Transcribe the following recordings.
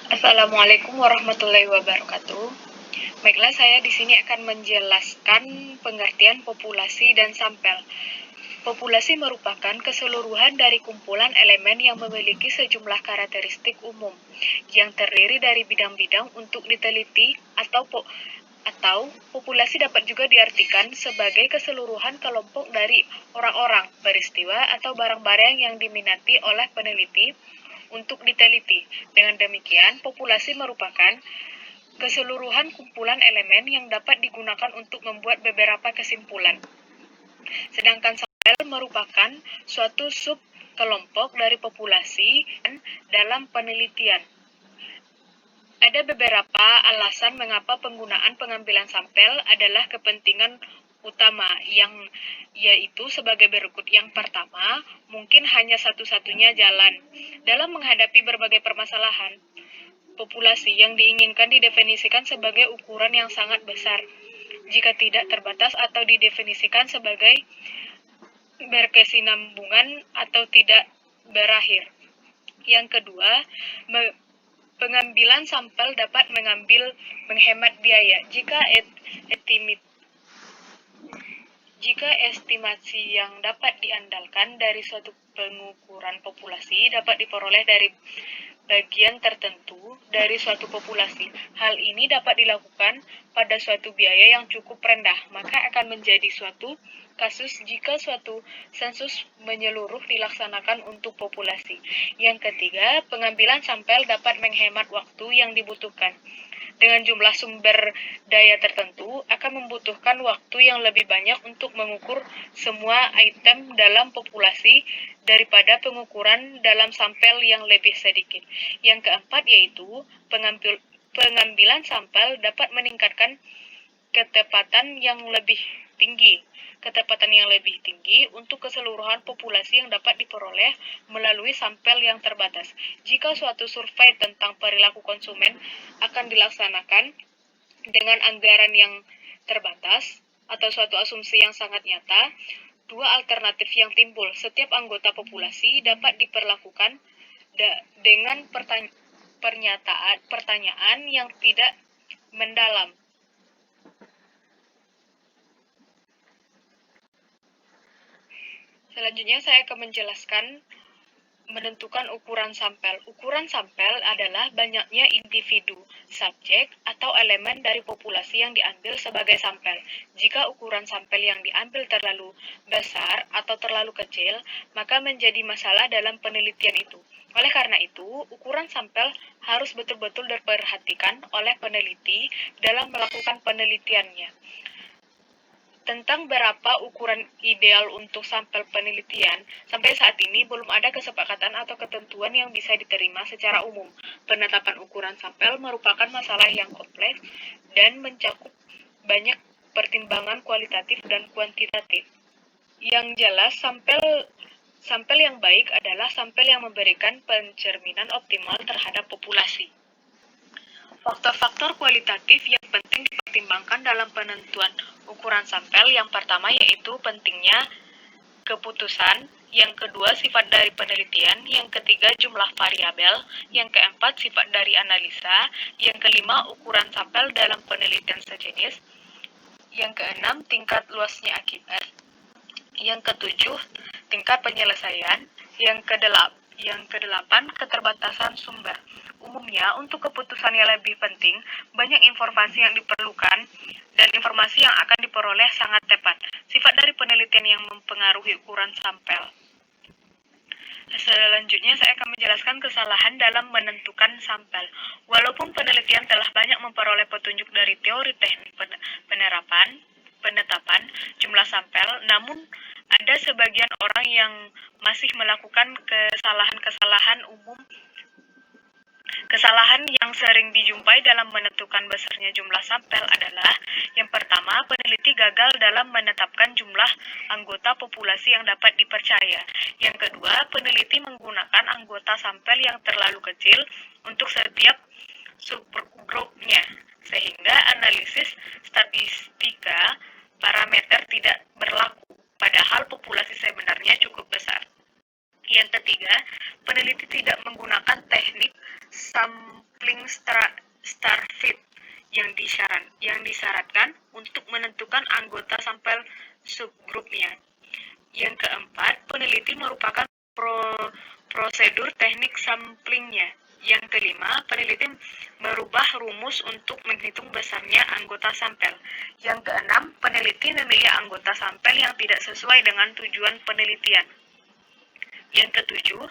Assalamualaikum warahmatullahi wabarakatuh. Baiklah, saya di sini akan menjelaskan pengertian populasi dan sampel. Populasi merupakan keseluruhan dari kumpulan elemen yang memiliki sejumlah karakteristik umum, yang terdiri dari bidang-bidang untuk diteliti atau populasi dapat juga diartikan sebagai keseluruhan kelompok dari orang-orang, peristiwa, atau barang-barang yang diminati oleh peneliti untuk diteliti. Dengan demikian, populasi merupakan keseluruhan kumpulan elemen yang dapat digunakan untuk membuat beberapa kesimpulan. Sedangkan sampel merupakan suatu sub kelompok dari populasi dalam penelitian. Ada beberapa alasan mengapa penggunaan pengambilan sampel adalah kepentingan utama, yaitu sebagai berikut. Yang pertama, mungkin hanya satu-satunya jalan dalam menghadapi berbagai permasalahan. Populasi yang diinginkan didefinisikan sebagai ukuran yang sangat besar, jika tidak terbatas, atau didefinisikan sebagai berkesinambungan atau tidak berakhir. Yang kedua, pengambilan sampel dapat menghemat biaya. Jika estimasi yang dapat diandalkan dari suatu pengukuran populasi dapat diperoleh dari bagian tertentu dari suatu populasi, hal ini dapat dilakukan pada suatu biaya yang cukup rendah, maka akan menjadi suatu kasus jika suatu sensus menyeluruh dilaksanakan untuk populasi. Yang ketiga, pengambilan sampel dapat menghemat waktu yang dibutuhkan. Dengan jumlah sumber daya tertentu, akan membutuhkan waktu yang lebih banyak untuk mengukur semua item dalam populasi daripada pengukuran dalam sampel yang lebih sedikit. Yang keempat yaitu pengambilan sampel dapat meningkatkan ketepatan yang lebih tinggi untuk keseluruhan populasi yang dapat diperoleh melalui sampel yang terbatas. Jika suatu survei tentang perilaku konsumen akan dilaksanakan dengan anggaran yang terbatas atau suatu asumsi yang sangat nyata, dua alternatif yang timbul. Setiap anggota populasi dapat diperlakukan dengan pertanyaan yang tidak mendalam. Selanjutnya saya akan menjelaskan menentukan ukuran sampel. Ukuran sampel adalah banyaknya individu, subjek, atau elemen dari populasi yang diambil sebagai sampel. Jika ukuran sampel yang diambil terlalu besar atau terlalu kecil, maka menjadi masalah dalam penelitian itu. Oleh karena itu, ukuran sampel harus betul-betul diperhatikan oleh peneliti dalam melakukan penelitiannya. Tentang berapa ukuran ideal untuk sampel penelitian, sampai saat ini belum ada kesepakatan atau ketentuan yang bisa diterima secara umum. Penetapan ukuran sampel merupakan masalah yang kompleks dan mencakup banyak pertimbangan kualitatif dan kuantitatif. Yang jelas, sampel yang baik adalah sampel yang memberikan pencerminan optimal terhadap populasi. Faktor-faktor kualitatif yang penting dipertimbangkan dalam penentuan ukuran sampel. Yang pertama yaitu pentingnya keputusan, yang kedua sifat dari penelitian, yang ketiga jumlah variabel, yang keempat sifat dari analisa, yang kelima ukuran sampel dalam penelitian sejenis, yang keenam tingkat luasnya akibat, yang ketujuh tingkat penyelesaian, yang kedelapan keterbatasan sumber. Umumnya, untuk keputusan yang lebih penting, banyak informasi yang diperlukan dan informasi yang akan diperoleh sangat tepat. Sifat dari penelitian yang mempengaruhi ukuran sampel. Selanjutnya, saya akan menjelaskan kesalahan dalam menentukan sampel. Walaupun penelitian telah banyak memperoleh petunjuk dari teori teknik penetapan jumlah sampel, namun ada sebagian orang yang masih melakukan kesalahan umum. Kesalahan yang sering dijumpai dalam menentukan besarnya jumlah sampel adalah: yang pertama, peneliti gagal dalam menetapkan jumlah anggota populasi yang dapat dipercaya. Yang kedua, peneliti menggunakan anggota sampel yang terlalu kecil untuk setiap subgrupnya, sehingga analisis statistika parameter tidak berlaku, padahal populasi sebenarnya cukup besar. Yang ketiga, peneliti tidak menggunakan teknik sampling Starfit yang disyaratkan untuk menentukan anggota sampel subgrupnya. Yang keempat, peneliti merupakan prosedur teknik samplingnya. Yang kelima, peneliti merubah rumus untuk menghitung besarnya anggota sampel. Yang keenam, peneliti memilih anggota sampel yang tidak sesuai dengan tujuan penelitian. Yang ketujuh,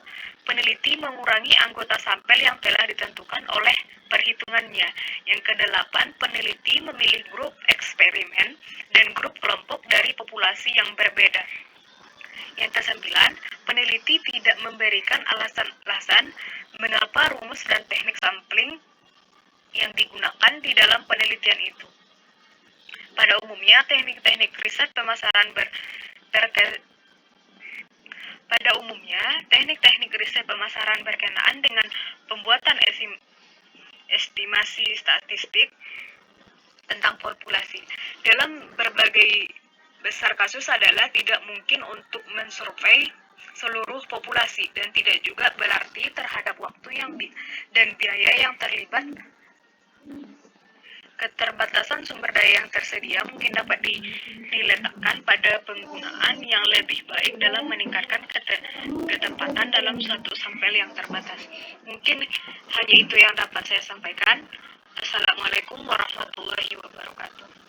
peneliti mengurangi anggota sampel yang telah ditentukan oleh perhitungannya. Yang kedelapan, peneliti memilih grup eksperimen dan grup kelompok dari populasi yang berbeda. Yang kesembilan, peneliti tidak memberikan alasan-alasan mengapa rumus dan teknik sampling yang digunakan di dalam penelitian itu. Pada umumnya, teknik-teknik riset pemasaran berkenaan dengan pembuatan estimasi statistik tentang populasi dalam berbagai besar kasus adalah tidak mungkin untuk mensurvei seluruh populasi dan tidak juga berarti terhadap waktu dan biaya yang terlibat. Keterbatasan sumber daya yang tersedia mungkin dapat diletakkan pada penggunaan yang lebih baik dalam meningkatkan ketepatan dalam suatu sampel yang terbatas. Mungkin hanya itu yang dapat saya sampaikan. Assalamualaikum warahmatullahi wabarakatuh.